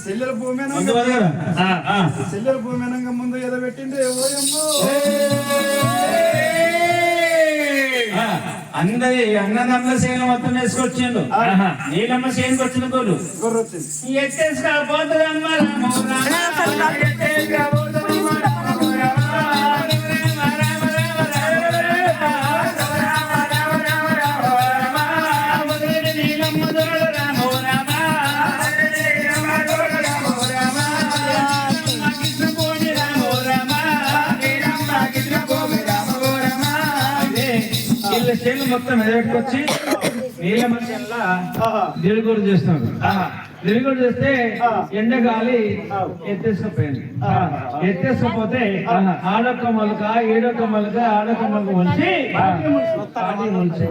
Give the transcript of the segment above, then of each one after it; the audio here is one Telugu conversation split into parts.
చెల్లెల భూమి అనగా ముందు ఏదో పెట్టింది అందరి అన్నదమ్ముల సేన మొత్తం వేసుకొచ్చిండు. నీలమ్మ సేనకి వచ్చిన గోలు ఎత్తేసుకోపోతుందమ్మ చేను మొత్తం ఎదగొచ్చి నీలమ్మ చేనుల దిరుగుడు చేస్తాడు. దిరుగుడు చేస్తే ఎండగాలి ఎత్తేసుకుపోయింది. ఎత్తేసుకపోతే ఆడొక్క మొలక ఏడొక్క మొలక ఆడొక్క మొలక మొలిచి పాడి మొలిచి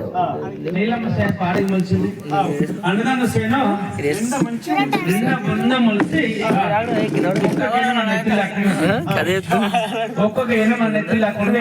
నీలమ్మ సేన పాడి మొలిచింది. అన్నదాన్న సేను నిండా మొలిచి ఒక్కొక్క ఏను మన నెత్తి లేకుండా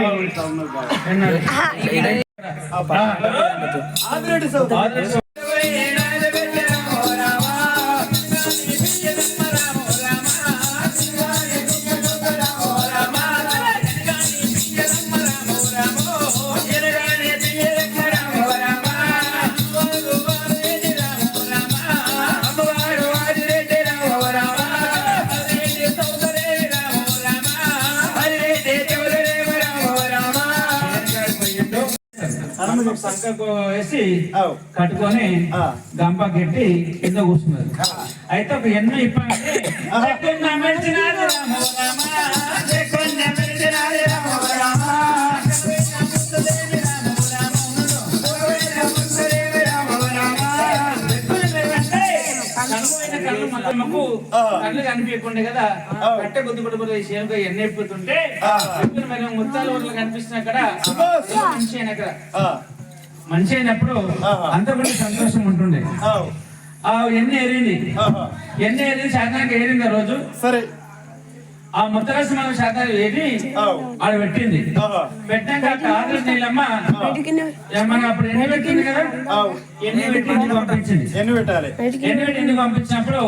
సంకకు వేసి కట్టుకొని గంప కట్టి కింద కూర్చున్నారు. అయితే ఒక ఎన్నో ఇప్పంటే కళ్ళు కనిపించకుండే కదా కట్టె గుద్దు గుడ్డు చేనుకో ఎన్ని అయిపోతుంటే ముత్తాల ఊర్లో కనిపిస్తున్నా అక్కడ మనిషి అయిన అక్కడ మనిషి అయినప్పుడు అంత కూడా సంతోషం ఉంటుండే. ఎన్ని ఏరింది శాతానికి ఏరింది ఆ రోజు. సరే ఆ ముత్తరాశి మన శాతాలు ఏది ఆడ పెట్టింది. పెట్టాక ఆదర్శ నీళ్ళమ్మ మన అప్పుడు ఎన్ని పెట్టింది కదా ఎన్ని పెట్టి ఇంటికి పంపించింది. ఎన్ని పెట్టి ఇంటికి పంపించినప్పుడు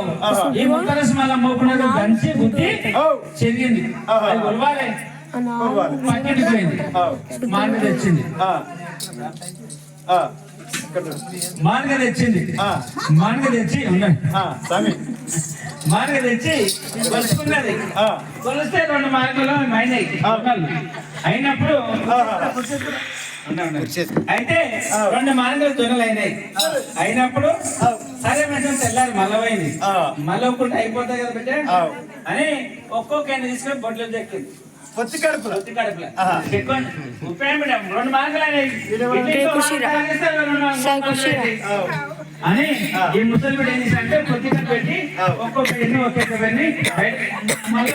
ఈ ముత్తరాశి మళ్ళీ మోపునది దంచి గుద్ది చెరిగింది. అది ఉలవాలి పక్కింటికి పోయింది. మార్గ తెచ్చింది. మార్గ తెచ్చింది. మార్గ తెచ్చి మార్గ తెచ్చి కొలుసుకున్నది. కొలిస్తే 2 మార్గలు అయినప్పుడు అయితే 2 మార్గాలు దొరలు అయినాయి. అయినప్పుడు సరే మేడం తెల్లారి మల్లవైంది. మల్లవకుండా అయిపోతాయి కదా బిడ్డ అని ఒక్కొక్క తీసుకొని బొడ్లు దక్కింది. పొత్తి కడుపులో ఉపయోగ 2 మార్గాలు అని ఈ ముసలి బిడ్డ ఏం చేశారంటే పొత్తిక పెట్టి ఒక్కొక్క ఎన్ని ఒక్కొక్క పెన్ని మళ్ళీ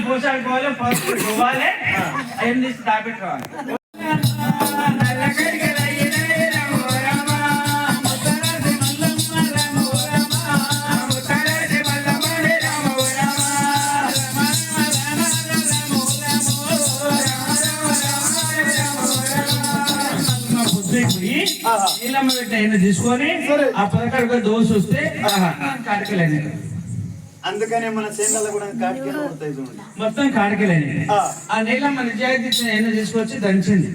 పోసాడు పోవాలి పసుపు పోవాలి ఏం తీసి దాపెట్టుకోవాలి. నీలమ్మ బిడ్డ అయినా తీసుకొని ఆ పదకడుగా దోశ వస్తే కాటికలేని. అందుకనే మన సేనల్లో కూడా కాటికలు మొత్తం కాటికలేని. ఆ నీలమ్మ నిజాయితీ అయినా తీసుకొచ్చి దంచింది.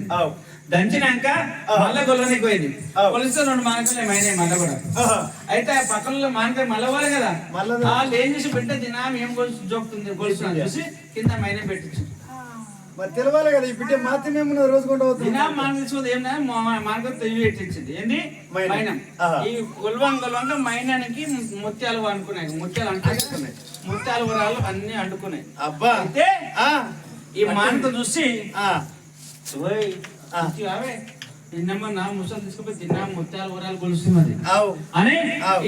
దంచినాక మళ్ళా కొలనికి పోయింది. కొలిస్తే 2 మార్కులు ఏమైనాయి మళ్ళా కూడా. అయితే ఆ పక్కన మానక మళ్ళవాలి కదా వాళ్ళు ఏం చేసి బిడ్డ తినా ఏం జోకుతుంది కొలుస్తున్నా చూసి కింద మైనే పెట్టించు. మరి తెలవాలి కదా ఈ బిడ్డ మాత్రమేమో రోజు కొండ దినా మాన తీసుకుంది ఏం మనకు తెలివి పెట్టించింది ఏంది మైనం ఈ ఉల్వంగ మైనానికి ముత్యాలు అనుకున్నాయి ముత్యాలు అంటున్నాయి ముత్యాలు వరాలు అన్ని అంటుకున్నాయి అబ్బా అయితే ఈ మానతో చూసి నిన్నమ్మ నా ముసలు తీసుకుపోయి తిన్నా ముత్యాలు వరాలు గొలుస్తున్నది అని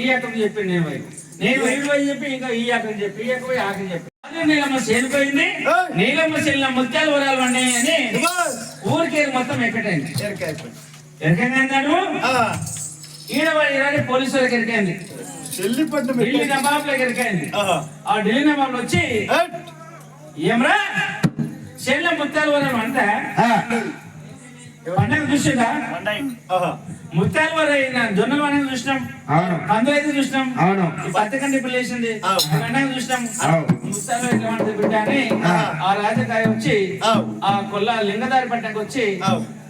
ఈ అక్కడికి చెప్పి నేను వైపు చెప్పి ఇంకా ఈ అక్కడికి చెప్పి ఈ అక్కడ ఆకలి చెప్పి నీలమ్మ చేరిపోయింది నీలమ్మ చెల్లిన ముత్యాలు వరాలు అన్నాయి అని ఊరికే మొత్తం ఎక్కటైంది ఎరకైందన్నాడు ఈడవాడి పోలీసు వాళ్ళకి ఎరికైంది ఢిల్లీ నవాబులకు ఎరికైంది ఆ ఢిల్లీ నవాబులు వచ్చి ఏమరా చెల్లి ముత్యాలు వరాలు అంటే పండగ చూసిందా ముత్యాలు వరైన జొన్నలు అనేది చూసినాం కందులు అయితే చూసినాం పత్తికండి ఇప్పుడు లేచింది పండగ చూసినాం ముత్యాలు ఎట్లా బిడ్డ అని ఆ రాజకాయ వచ్చి ఆ కొల్ల లింగదారి పట్టణకు వచ్చి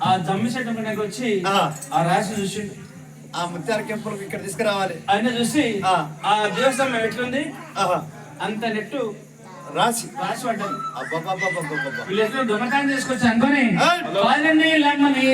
ఆ జమ్మి చెట్టు పట్టణకు వచ్చి ఆ రాశి చూసిండు ఆ ముత్యాల కెంపులకు ఇక్కడ తీసుకురావాలి ఆయన చూసి ఆ దేవస్థానం ఎట్లుంది అంత నెట్టు రాసి పడ్డారు వీళ్ళు దొంగతనం చేసుకొచ్చి అనుకోని వాళ్ళని లమ్మని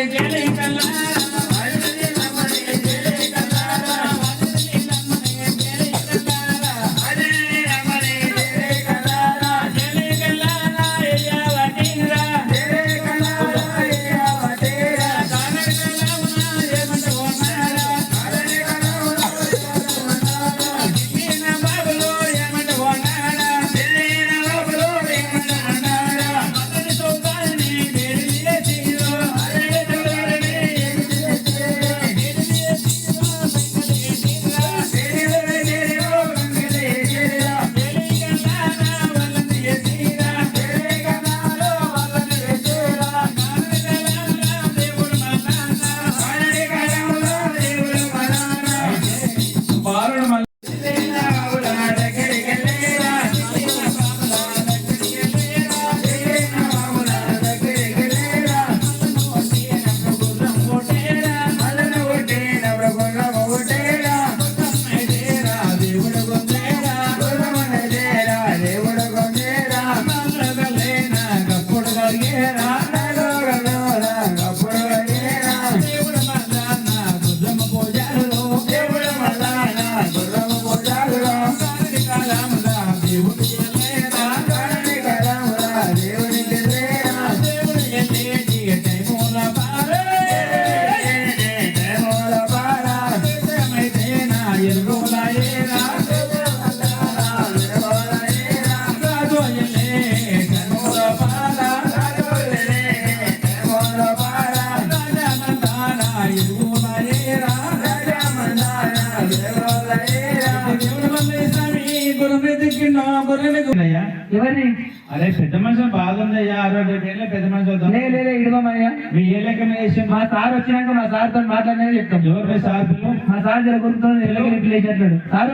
ఎవరిని అరే పెద్ద మనుషులు బాగుందయ్యా 60 పెద్ద మనుషులు ఇడవమయ్యా మీ ఏ లెక్క మా సార్ వచ్చినాక మా సార్ తో మాట్లాడినా చెప్తాం ఎవరు సార్ పిల్లలు మా సార్ జర గుర్తుంది ఎల్లకి లేచేట్లాడు సారు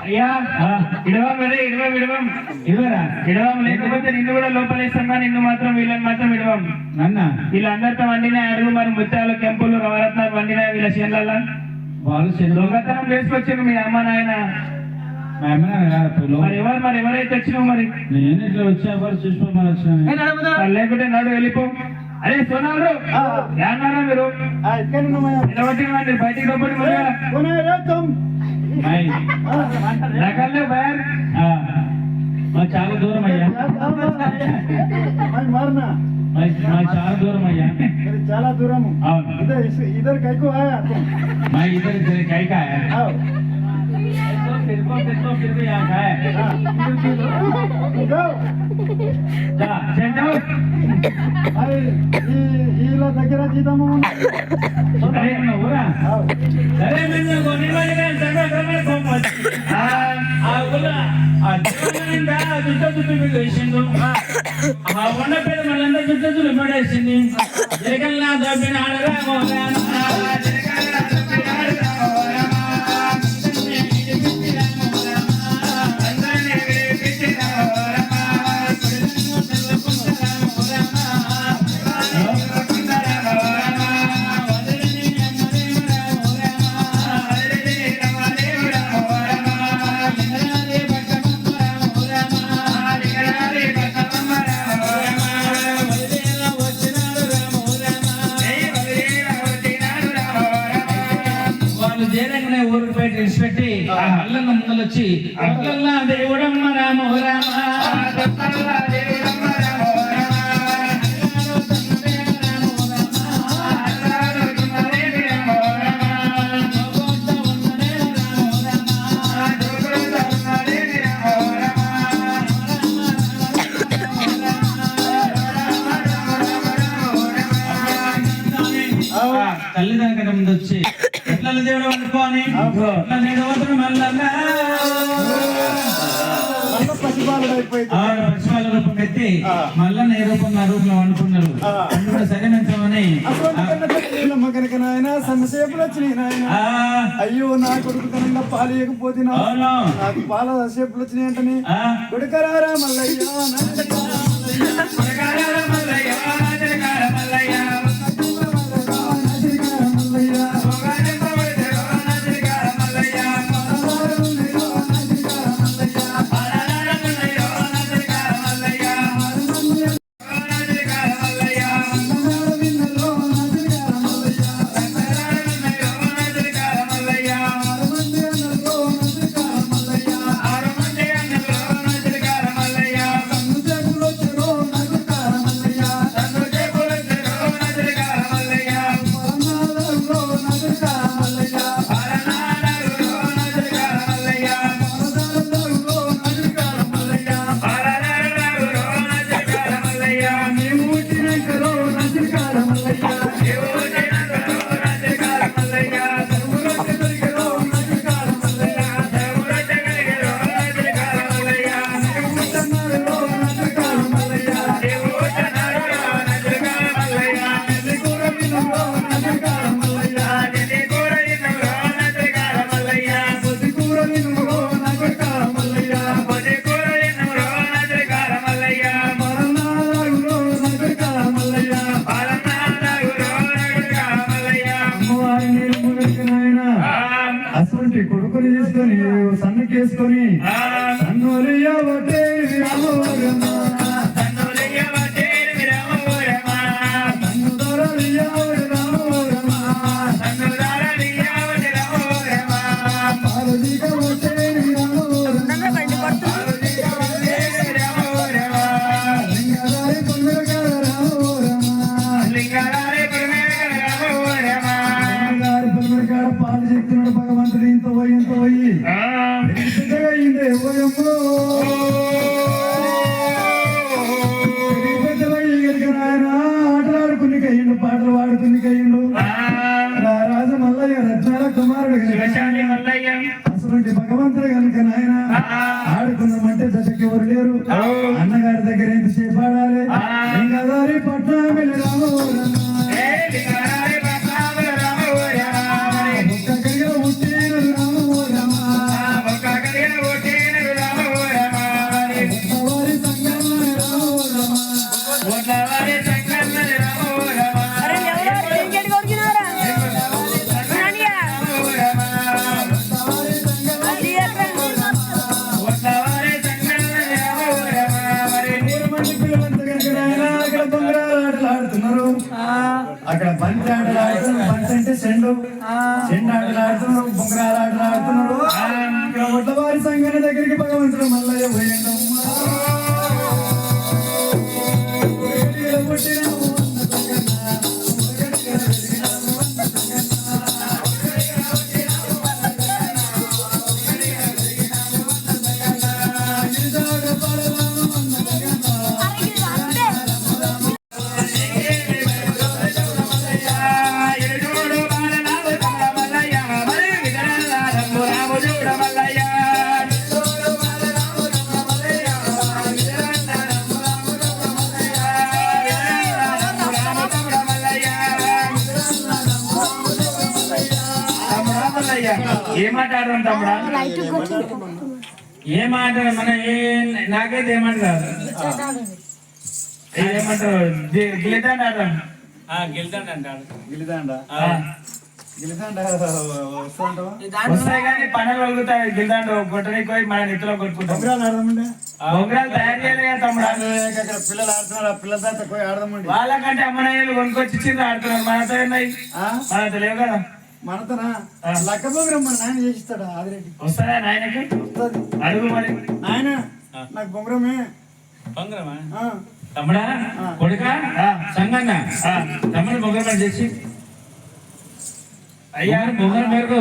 అయ్యా ఇడవం లేకపోతే నిన్ను కూడా లోపలేస్తాం కానీ నిన్ను మాత్రం వీళ్ళని మాత్రం ఇడవం అన్న వీళ్ళందరితో వండినా అడుగు మరి ముత్యాలు కెంపులు రవరత్నాలు వండినా వీళ్ళ చేనుల వాళ్ళు దొంగతనం చేసుకొచ్చాను మీ అమ్మ నాయన మరి ఎవరైతే వచ్చినావు మరి నేను ఇట్లా వచ్చా చూసుకోమని వచ్చాను లేకుంటే నాడు వెళ్ళిపో అరే సోనాలు ఏమన్నారా మీరు నిలబట్టి బయటికి రప్పటి చాలా దూరం అయ్యా చాలా దూరం అయ్యా చాలా దూరం ఇద్దరు కైకు ఇద్దరు కైకా దగ్గర జీతము ఉన్న పేరు మళ్ళంతా చుట్టూ పడేసింది జగన్నా దబ్బిన చెప్పి మల్లన్న ముందలొచ్చి అట్లల్లా దేవుడమ్మ రామో రామ అట్లల్లా దేవుడమ్మ రామో రామ తల్లిదండ్రుల కంటే ముందు వచ్చి ఎట్లా దేవుడు వండుకోని పశుపాల రూపం ఎత్తి మళ్ళా ఏ రూపం నా రూపంలో వండుకున్నారు కూడా సరే మంచమని కనుక నాయన సమసేపులు వచ్చినాయి నాయన అయ్యో నా కొడుకు కనుక పాలు ఇవ్వకపోతే నాకు పాల సేపులు వచ్చినాయి అంటని కొడుకరారా మల్లయ్య కొడుకుని తీసుకొని సన్నకేసుకొని పాలు చెప్తున్నాడు భగవంతుడు ఇంత పోయి అయిందే ఆటలాడుకుని కయ్యిండు పాటలు పాడుకుని కయ్యిండు రాజు మల్లయ్య రత్నాల కుమారుడు అసలు భగవంతుడు కనుక నాయన ఆడుకున్నామంటే దశకి ఎవరు లేరు అన్నగారి దగ్గర ఎంతసేపు ఆడాలి ఇంకా పట్నం వెళ్ళి అక్కడ బంతి ఆటలు ఆడుతున్నారు. బంతి అంటే చెండు ఆటలు ఆడుతున్నారు. బొంగరాలు ఆటలు ఆడుతున్నారు. ఇక్కడ ఒడ్లవారి సంఘాన్ని దగ్గరికి భగవంతుడు మల్లయ్య పోయిండు. ఏమాటారు తమ్ముడా ఏమాట మన నాకైతే ఏమంటారు ఏమంటారు గిలిదాండ వస్తాయి కానీ పనులు కలుగుతాయి. గిలిదాండ కొట్టడానికి పోయి మన నెత్తిలో కొట్టుకుంటాం. బొంగరాలు తయారు చేయలే కదా తమ్ముడా. పిల్లలు ఆడుతున్నారు. ఆ పిల్లలతో పోయి ఆడదామండి. వాళ్ళకంటే అమ్మనాయలు కొనుక్కొచ్చి ఆడుతున్నారు. మనతో ఉన్నాయి మనతో లేవు కదా. మనతనా లక్క బొంగరం మన నాయన చేసిస్తాడా ఆదిరెడ్డి వస్తుందా నాయనకి? వస్తుంది అడుగు మరి. నాయన నాకు బొంగరమే బొంగరమా? ఆ. తమ్ముడా కొడుకా సంగన్న తమ్ముడు బొంగరం చేసి అయ్యా బొంగరం మేరకు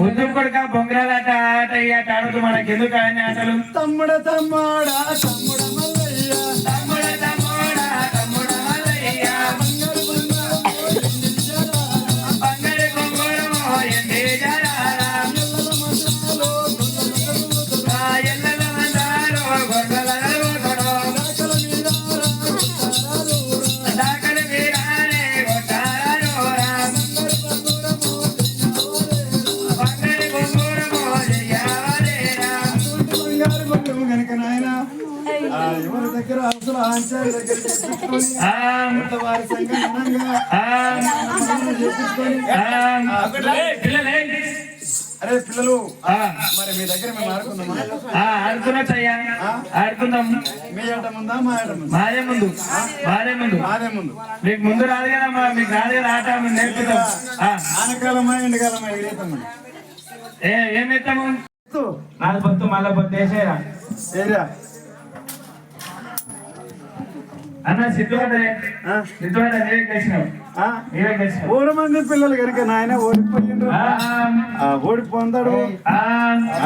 వద్దు కొడుక బొంగరాలాట ఆట ఈ ఆట ఆడుతూ మనకెందుకు అన్ని ఆటలు? తమ్ముడ తమ్ముడా తమ్ముడ మల్లయ్య తమ్ముడ తమ్ముడా తమ్ముడ మల్లయ్య బంగారు బొంగరమో ఎండి జరారా ఎల్లల మందారు గొర్రెల గొడవ దాకల వీరాలే కొట్టారోరా బంగారు బొంగరమో జయ్యాలేరా బంగారు బొంగరం గనక నాయన ఎవరి దగ్గర అసలు ఆచార్య దగ్గర చెప్పుకొని వారి సంఘంగా చేపించుకొని అరే పిల్లలు మరి మీ దగ్గర మేము ఆడుకుందామా? ఆడుకున్నట్టయ్యా ఆడుకుందాం. మీ ఆట ముందా మా ఆట ముందా? మాదే ముందు మాదే ముందు మాదే ముందు మీకు ముందు రాదు కదా మీకు రాదు కదా ఆట మేము నేర్పుతాం. ఆనకాలమా ఎండకాలమా ఎగిరేతామని ఏం ఎత్తాము? నాలుగు పొత్తు మళ్ళా పొత్తు వేసేరా ఏరా అన్న సిద్ధుగడ్డ నీవే గెలిచినావు నీవే గెలిచినావు. 3 మంది పిల్లలు కనుక నాయన ఓడిపోయిండ్రు ఓడిపోతాడు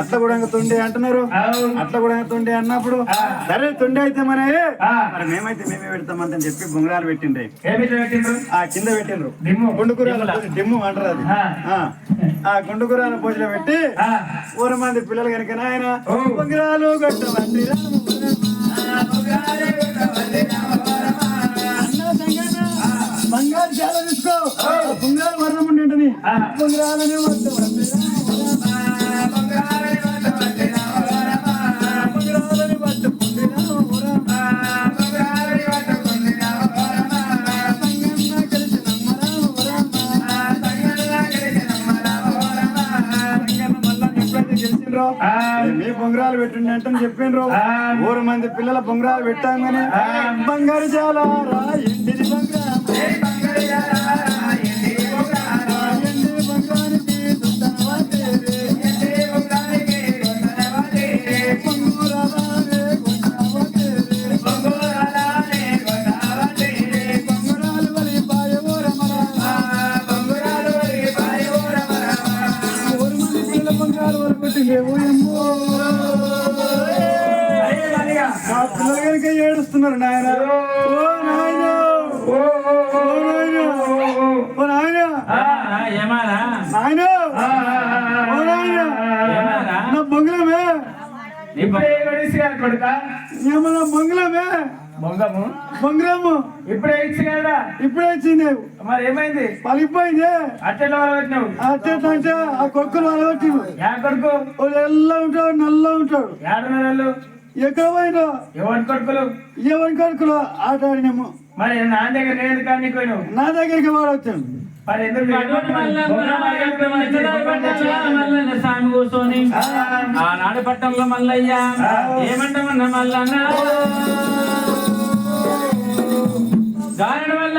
అట్లా కూడా తొండి అంటున్నారు. అట్లా కూడా తొండి అన్నప్పుడు సరే తొండి అయితే మరి మేమైతే మేమే పెడతామంతని చెప్పి బొంగరాలు పెట్టిండ్రు. పెట్టిండ్రు కింద పెట్టిండ్రు గుండుకూరాల డిమ్ము అంటారు అది. ఆ గుండుకూరాల పూజలో పెట్టి 3 మంది పిల్లలు కనుక నాయన బొంగరాలు కొట్టవండి బంగారు చాలా తీసుకో బొంగరాలు వర్ణం ఉండేంటని బొంగరాలని పట్టుకుండి మీ బొంగరాలు పెట్టండి అంటే చెప్పిండ్రు. 3 మంది పిల్లల బొంగరాలు పెట్టామని బంగారు చాలా ఎండిది పిల్లలు కనుక ఏడుస్తున్నారు నాయన. ఓ నాయన ఓ నాయన నాయన ఓ నాయన నా బొంగలమే కొడుక ఏమన్నా బొంగలమే బొంగము బొంగరము ఇప్పుడే ఇచ్చి కదా ఇప్పుడే ఇచ్చింది. మరి ఏమైంది? పలిపోయింది. అట్టెలో వలబెట్టినావు అట్టే ఆ కొడుకులు వలబెట్టి యా కొడుకు ఎల్ల ఉంటాడు నల్ల ఉంటాడు. ఏడున్నరలు ఎక్కడ పోయినా ఎవరి కొడుకులు ఎవరి కొడుకులు ఆట ఆడినాము. మరి నా దగ్గర లేదు కానీ పోయినావు నా దగ్గరికి వాడు వచ్చాడు. మరి ఎందుకు స్వామి కూర్చొని ఆనాడు పట్టంలో మల్లయ్య ఏమంటామన్నా మల్లన్న గాయన వల్ల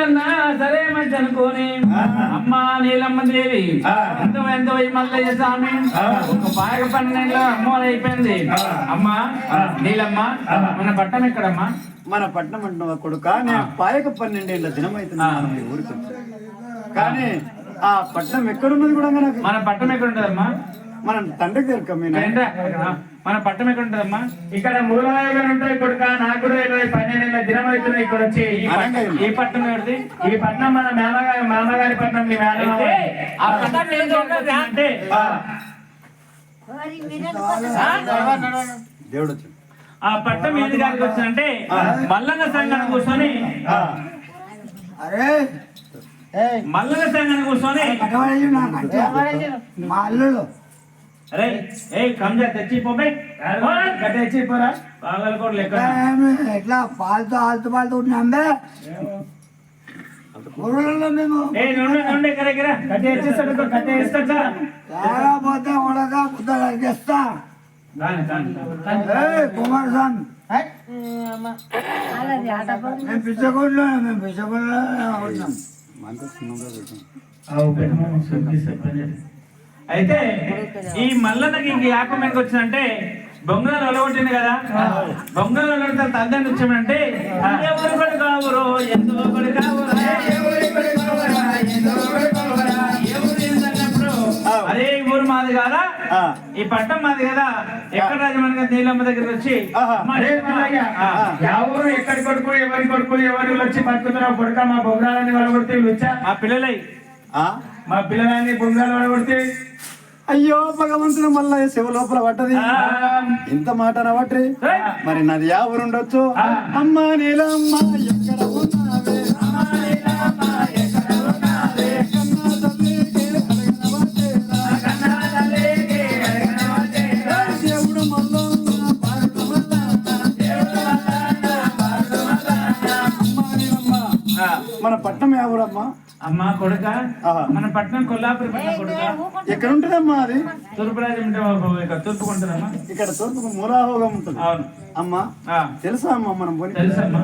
సరే మంచి అనుకోని అమ్మ నీలమ్మ దేవి ఎంతో మల్లయ్య స్వామి ఒక పాయక 12 అమ్మోలు అయిపోయింది. అమ్మ నీలమ్మ మన పట్టం ఎక్కడమ్మా? మన పట్నం అంటున్నావా కొడుక? నేను పాయక 12 ఏళ్ళ దినం అవుతున్నాను మీ ఊరికి వచ్చాను. కానీ ఆ పట్నం ఎక్కడున్నది కూడా నాకు మన పట్టం ఎక్కడ ఉంటదమ్మా? మన తండ్రి దగ్గర మన పట్టం ఎక్కడ ఉంటదమ్మా? ఇక్కడ మూలవాయుగా ఉంటాయి కొడుక. నాకు కూడా 12 ఏళ్ళ దినం అవుతున్నాయి ఇక్కడ వచ్చి. ఈ పట్టణం ఎవరిది? ఈ పట్టణం మన మామగారి పట్టణం. మీ ఆ పట్టం అంటే దేవుడు వచ్చాడు. ఆ పట్టం ఏంటి గారికి వచ్చిందంటే మల్లన్న సంఘాన్ని కూర్చొని మల్లన్న సంఘాన్ని కూర్చొని మా అల్లుడు అరే ఏ కంజా తెచ్చిపోయి తెచ్చిపోరా బాగాలు కూడా లెక్క ఎట్లా పాలతో ఆలుతూ నమ్మే ఊళ్ళో మేము ఏ నుండి కరెక్ట్ కట్టే ఇచ్చేస్తాడు. కట్టే ఇస్తా పోతే ఉడక కుద్ద కడిగేస్తా. కుమార్ స్వామి మేము పిచ్చగొండలో ఉన్నాం. అయితే ఈ మల్లన్నకి ఇంక యాపం మీదకి వచ్చిందంటే బొంగరాలు ఒలగొట్టింది కదా, బొంగరాలు ఒలగొట్టిన తల్లిదండ్రులు వచ్చామంటే ఎవరు కూడా కావురో ఎందుకు కూడా కావురా అదే ఊరు మాది కాదా, ఈ పట్టం మాది కదా, ఎక్కడ రాజమండ్రి నీలమ్మ దగ్గరికి వచ్చి ఎవరు ఎక్కడి కొడుకు ఎవరి కొడుకు ఎవరు వచ్చి బతుకుతున్నావు కొడుక మా బొంగాలని వడగొడితే వచ్చా మా పిల్లలై మా పిల్లలని బొంగాలు వడగొడితే అయ్యో భగవంతుడు మళ్ళా శివ లోపల పట్టది ఇంత మాట నవట్రి మరి నాది యా ఊరు ఉండొచ్చు అమ్మ నీలమ్మ ఎక్కడ ఉన్నావే దేవుడు మల్లన్న మన పట్నం యా ఊరమ్మా అమ్మా కొడుక మన పట్టణం కొల్లాపురి పట్టణం కొడుక ఎక్కడ ఉంటుందమ్మా అది తూర్పు రాజ్యం తూర్పు కొంటారమ్మా ఇక్కడ తూర్పుకు మూలాహోగం ఉంటుంది అవును అమ్మా తెలుసా అమ్మా మనం పోనీ తెలుసమ్మా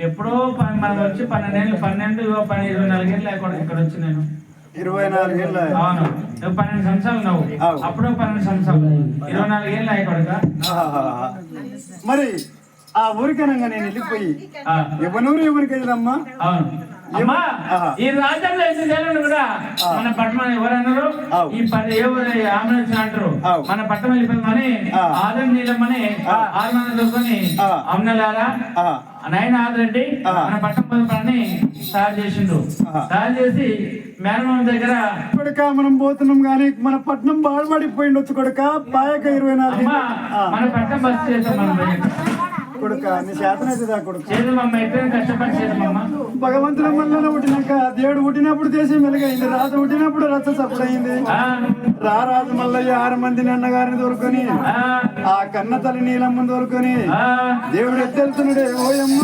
ఎప్పుడో మనం వచ్చి 12 ఏళ్ళు 24 ఏళ్ళు లేకుండా ఇక్కడ వచ్చి నేను 24 ఏళ్ళ అవును నువ్వు 12 సంవత్సరాలు నువ్వు అప్పుడు 12 సంవత్సరాలు 24 ఏళ్ళు అయ్యకొడక మరి ఆ ఊరికనంగా నేను వెళ్ళిపోయి ఎవనూరు ఎవరికి వెళ్ళమ్మా అవును అమ్మా ఈ రాజ్యంలో ఎందుకు వెళ్ళండి కూడా మన పట్టణం ఎవరన్నారు ఈ ఆమె అంటారు మన పట్టణం వెళ్ళిపోయిందని ఆదం నీలమ్మని 6 మంది చూసుకొని అమ్మలారా నాయన ఆదరెడ్డి మన పట్టణం పని తయారు చేసిండ్రు, తయారు చేసి మేనమామ దగ్గర కొడుక మనం పోతున్నాం గానీ మన పట్నం బాగుపడిపోయిండొచ్చు కొడుక పాయక 24 మన పట్టణం బస్ చేస్తాం మనం కొడుక నీ శాతనైతుందా కొడుకు చేద్దామమ్మ ఎక్కడ కష్టపడి చేద్దామమ్మ భగవంతుల మల్లన పుట్టినాక దేవుడు పుట్టినప్పుడు దేశం వెలుగైంది, రాజు పుట్టినప్పుడు రచ్చ చప్పుడైంది. రారాజు మల్లయ్య 6 మందిని అన్నగారిని దొరుకుని ఆ కన్న తల్లి నీలమ్మని దొరుకుని దేవుడు ఎత్తెళ్తున్నాడే ఓయమ్మ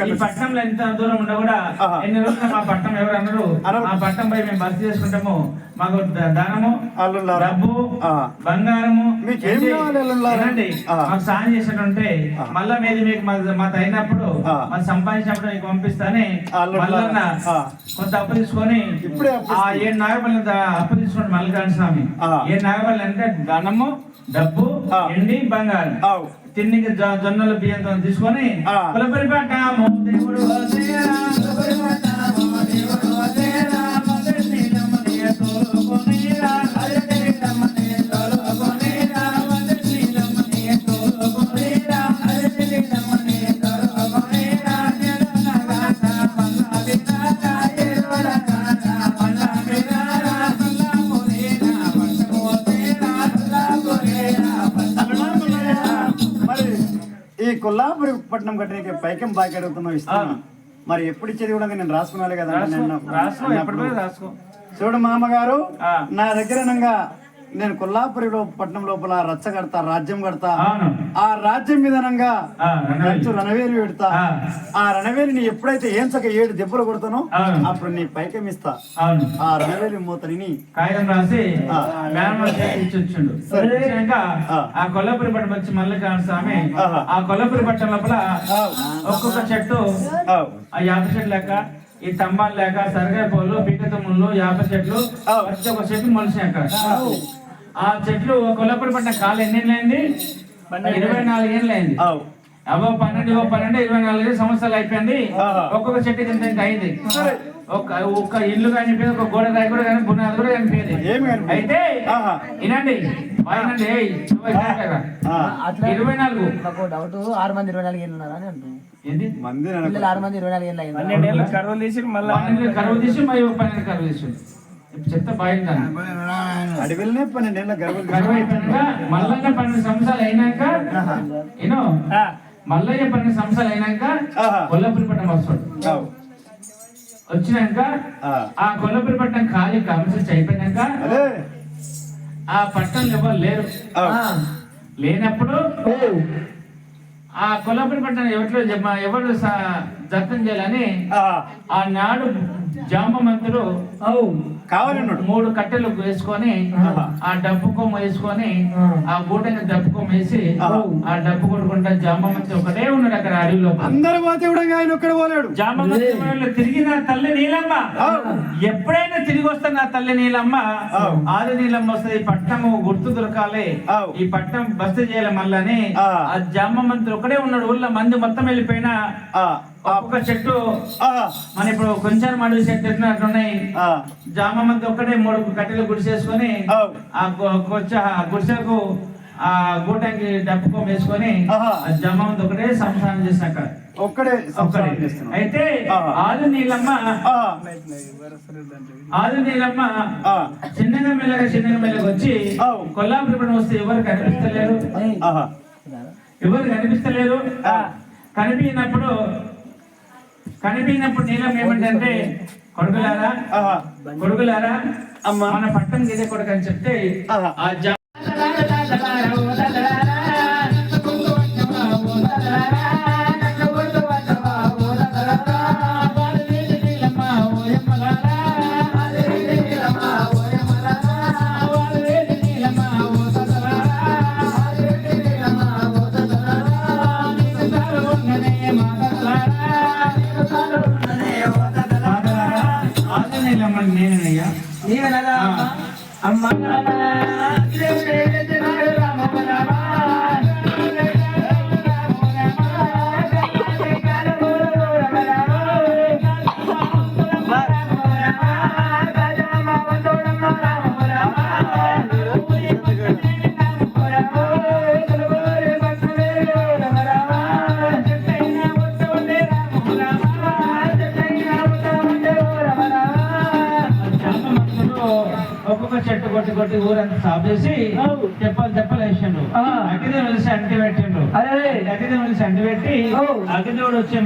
ఈ పట్టణంలో ఎంత దూరం ఉన్నా కూడా ఎన్ని రోజులు మా పట్టణం ఎవరు అన్నారు ఆ పట్టణం పై మేము బస్ చేసుకుంటాము, మాకు ధనము డబ్బు బంగారము మాకు సాయం చేసినట్టుంటే మళ్ళా మీది మీకు మాకు అయినప్పుడు మాకు సంపాదించినప్పుడు మీకు పంపిస్తానే మళ్ళా కొంత అప్పు తీసుకొని ఆ 7 నాగపల్లి అప్పు తీసుకోండి మల్లికార్జున స్వామి. 7 నాగపల్లి అంటే ధనము డబ్బు ఎండి బంగారం తిన్నికి జొన్నలు బియ్యంతో తీసుకొని కులపరి పట్టాము దేవుడు ఈ కొల్లాపురి పట్నం కట్టడానికి పైకం బాకి అడుగుతున్నావు ఇస్తాను మరి ఎప్పుడు ఇచ్చేది కూడా నేను రాసుకున్నాను కదా చూడు మామగారు నా దగ్గరనంగా నేను కొల్లాపురిలో పట్నం లోపల రచ్చ కడతా రాజ్యం కడతా ఆ రాజ్యం మీదనంగా రణవేలి పెడతా ఆ రణవేలిని ఎప్పుడైతే ఏంచక 7 దెబ్బలు కొడతానో అప్పుడు నీ పైకం ఇస్తా ఆ రణవేలి మూతని కాగితం రాసి ఇచ్చొచ్చిండు. ఆ కొల్లాపురి పట్టణం వచ్చి మల్లికార్జున స్వామి ఆ కొల్లాపురి పట్టణం లోపల ఒక్కొక్క చెట్టు ఆ 50 చెట్లు లెక్క ఈ తంబాలు లేక సరగాయ పూలు పీకతములు 50 చెట్లు ప్రతి ఒక్క చెట్లు మొలిసాయి అక్కడ. ఆ చెట్లు కొల్లపూడి పట్టిన కాలు ఎన్ని ఏళ్ళు అయింది? 24 ఏళ్ళు అయింది. అబ్బో 12 24 సంవత్సరాలు అయిపోయింది. ఒక్కొక్క చెట్టు కింద అయింది. ఒక్క ఇల్లు కనిపించేది, ఒక గోడ రాయి కూడా కానీ పునాది కూడా కనిపించేది. అయితే వినండి 24 డౌట్ 6 మంది 24 ఏళ్ళు ఉన్నారా అని అంటుంది. 6 మంది 24 ఏళ్ళు అయింది. 12 ఏళ్ళు కరువు తీసి మళ్ళీ కరువు తీసి మరి 12 కరువు తీసి చెప్తా బాగుంది. అడవిలోనే 12 ఏళ్ళ కరువు అయిపోయాక మళ్ళా 12 సంవత్సరాలు అయినాక మల్లయ్య 12 సంవత్సరాలు అయినాక కొల్లపురిపట్నం వస్తాడు. వచ్చినాక ఆ కొల్లపురిపట్నం ఖాళీ కమిషన్ అయిపోయినాక ఆ పట్టణంలో ఎవరు లేరు. లేనప్పుడు ఆ కొల్లపురిపట్నం ఎవరు జప్తం చేయాలని ఆనాడు జాంబవంతుడు కావాలన్నాడు 3 కట్టెలు వేసుకొని ఆ డబ్బు కొమ్మ వేసుకొని ఆ గూటని డబ్బు కొమ్మ వేసి ఆ డబ్బు కొట్టుకుంటా జాంబవంతుడు ఒకటే ఉన్నాడు అక్కడ అడవిలో. అందరూ పోతే కూడా ఆయన ఒక్కడ పోలేడు. జాంబవంతుడు తిరిగి నా తల్లి నీలమ్మ ఎప్పుడైనా తిరిగి వస్తా నా తల్లి నీలమ్మ ఆది నీలమ్మ వస్తుంది. పట్టణము గుర్తు దొరకాలి, ఈ పట్టణం బస్సు చేయాలి మళ్ళీ ఆ జాంబవంతుడు ఒకటే ఉన్నాడు. ఊళ్ళో మంది మొత్తం వెళ్ళిపోయినా ఒక్కొక్క చెట్టు మన ఇప్పుడు కొంచెం మడుగు చెట్టు ఎట్టినట్టున్నాయి. జామమంది ఒక్కటే 3 కట్టెలు గుడిసేసుకొని ఆ గుడిసెకు ఆ గూటానికి డబ్బుకో వేసుకొని జామమంది ఒకటే సంసారం చేసినాక ఒక్కడే. అయితే ఆది నీలమ్మ చిన్నగా మెల్లగా వచ్చి కొల్లాపురం వస్తే ఎవరు కనిపిస్తలేరు. కనిపించినప్పుడు నీలం ఏమంటే కొడుకులారా మన పట్టణం ఇదే కొడుకు అని చెప్తే అమ్మ చెట్టు కొట్టి ఊరంతా సాఫ్ చేసి చెప్పలు వేసిండు. అగ్గిదే వెలిసి అంటి పెట్టిండు. అగ్గిదే వెలిసి అంటి పెట్టి అగ్గిదేవుడు వచ్చే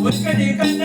Look at